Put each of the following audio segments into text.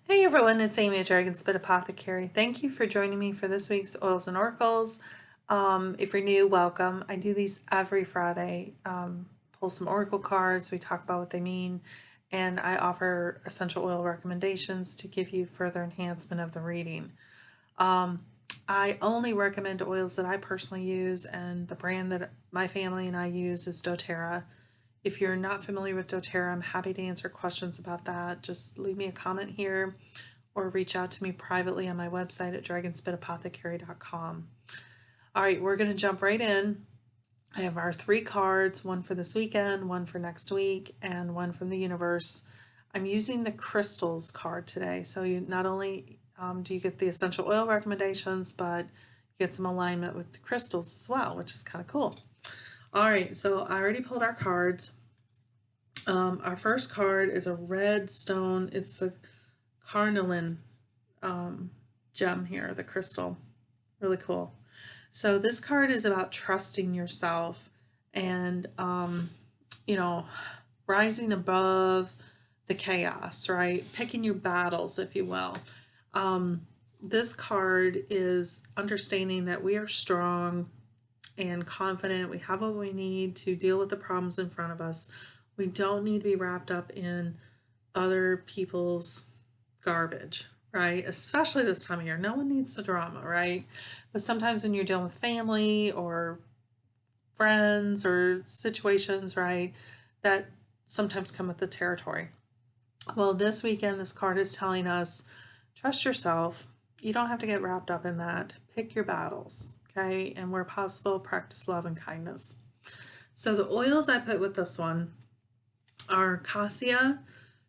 Hey everyone, it's Amy at Dragon Spit Apothecary. Thank you for joining me for this week's Oils and Oracles. If you're new, welcome. I do these every Friday. Pull some oracle cards, we talk about what they mean, and I offer essential oil recommendations to give you further enhancement of the reading. I only recommend oils that I personally use, and the brand that my family and I use is doTERRA. If you're not familiar with doTERRA, I'm happy to answer questions about that. Just leave me a comment here or reach out to me privately on my website at dragonspitapothecary.com. All right, we're going to jump right in. I have our 3 cards, one for this weekend, one for next week, and one from the universe. I'm using the crystals card today. So you not only do you get the essential oil recommendations, but you get some alignment with the crystals as well, which is kind of cool. All right, so I already pulled our cards. Our first card is a red stone. It's the carnelian gem here, the crystal. Really cool. So this card is about trusting yourself and, rising above the chaos, right? Picking your battles, if you will. This card is understanding that we are strong and confident. We have what we need to deal with the problems in front of us. We don't need to be wrapped up in other people's garbage, right? Especially this time of year. No one needs the drama, right? But sometimes when you're dealing with family or friends or situations, right, that sometimes come with the territory. Well, this weekend, this card is telling us trust yourself. You don't have to get wrapped up in that. Pick your battles, okay? And where possible, practice love and kindness. So the oils I put with this one are cassia,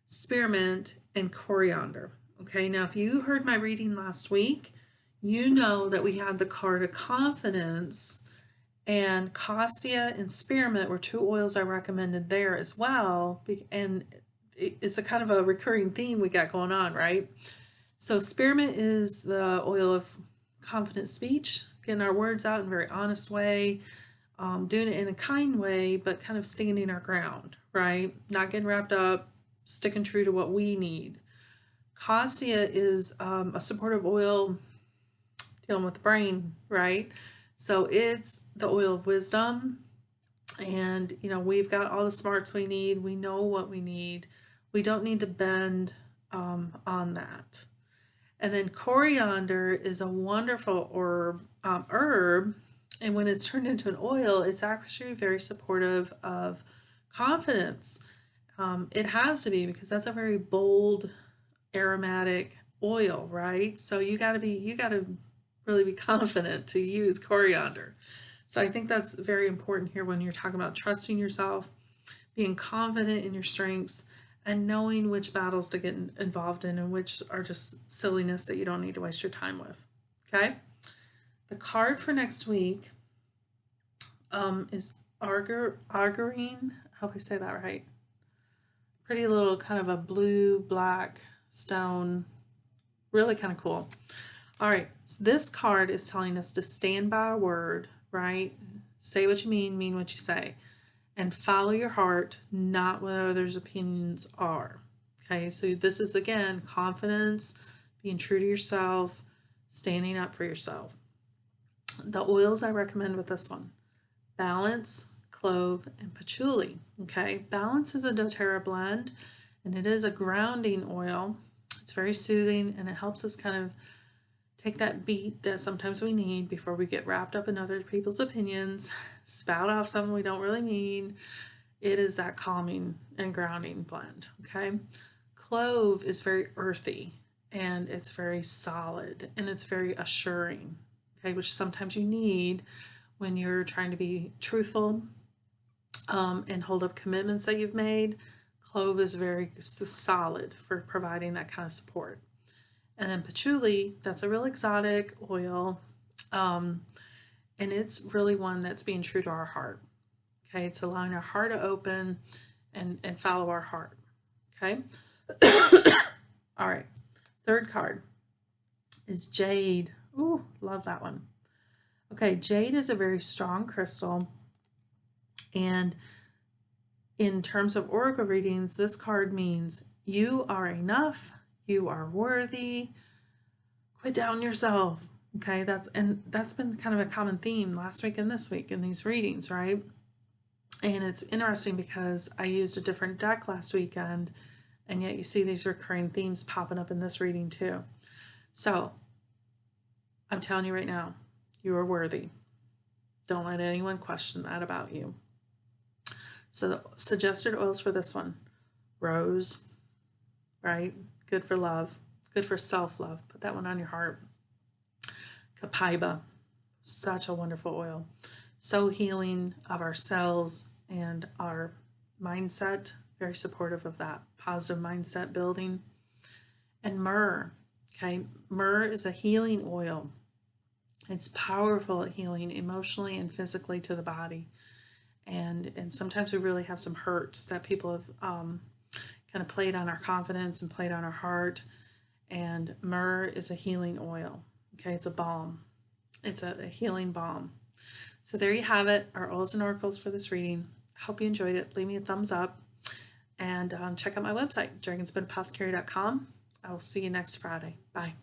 spearmint, and coriander. Okay, now if you heard my reading last week, you know that we had the card of confidence, and cassia and spearmint were 2 oils I recommended there as well. And it's a kind of a recurring theme we got going on, right? So spearmint is the oil of confident speech, getting our words out in a very honest way, doing it in a kind way, but kind of standing our ground, right? Not getting wrapped up, sticking true to what we need. Cassia is a supportive oil dealing with the brain, right? So it's the oil of wisdom. And, we've got all the smarts we need. We know what we need. We don't need to bend on that. And then coriander is a wonderful herb. And when it's turned into an oil, it's actually very supportive of confidence. It has to be, because that's a very bold, aromatic oil, right? So you got to really be confident to use coriander. So I think that's very important here when you're talking about trusting yourself, being confident in your strengths, and knowing which battles to get involved in and which are just silliness that you don't need to waste your time with. Okay? The card for next week is Argarine. I hope I say that right. Pretty little kind of a blue-black stone. Really kind of cool. All right, so this card is telling us to stand by a word, right? Say what you mean what you say, and follow your heart, not what others' opinions are. Okay, so this is again confidence, being true to yourself, standing up for yourself. The oils I recommend with this one: balance, clove, and patchouli. Okay, balance is a doTERRA blend, and it is a grounding oil. It's very soothing, and it helps us kind of take that beat that sometimes we need before we get wrapped up in other people's opinions, spout off something we don't really mean. It is that calming and grounding blend, okay? Clove is very earthy, and it's very solid, and it's very assuring, okay, which sometimes you need when you're trying to be truthful and hold up commitments that you've made. Clove is very solid for providing that kind of support. And then patchouli, that's a real exotic oil, and it's really one that's being true to our heart. Okay, it's allowing our heart to open and follow our heart. Okay. All right. Third card is Jade. Ooh, love that one. Okay, Jade is a very strong crystal, and in terms of oracle readings, this card means you are enough, You are worthy. Quit doubting yourself. Okay, that's been kind of a common theme last week and this week in these readings, right? And it's interesting because I used a different deck last weekend, and yet you see these recurring themes popping up in this reading too. So I'm telling you right now, you are worthy. Don't let anyone question that about you. So the suggested oils for this one: rose, right? Good for love, good for self-love. Put that one on your heart. Copaiba, such a wonderful oil. So healing of our cells and our mindset, very supportive of that positive mindset building. And myrrh, okay? Myrrh is a healing oil. It's powerful at healing emotionally and physically to the body. And sometimes we really have some hurts that people have kind of played on our confidence and played on our heart. And myrrh is a healing oil. Okay, it's a balm. It's a healing balm. So there you have it, our oils and oracles for this reading. Hope you enjoyed it. Leave me a thumbs up and check out my website, dragonsbentapothecary.com. I will see you next Friday. Bye.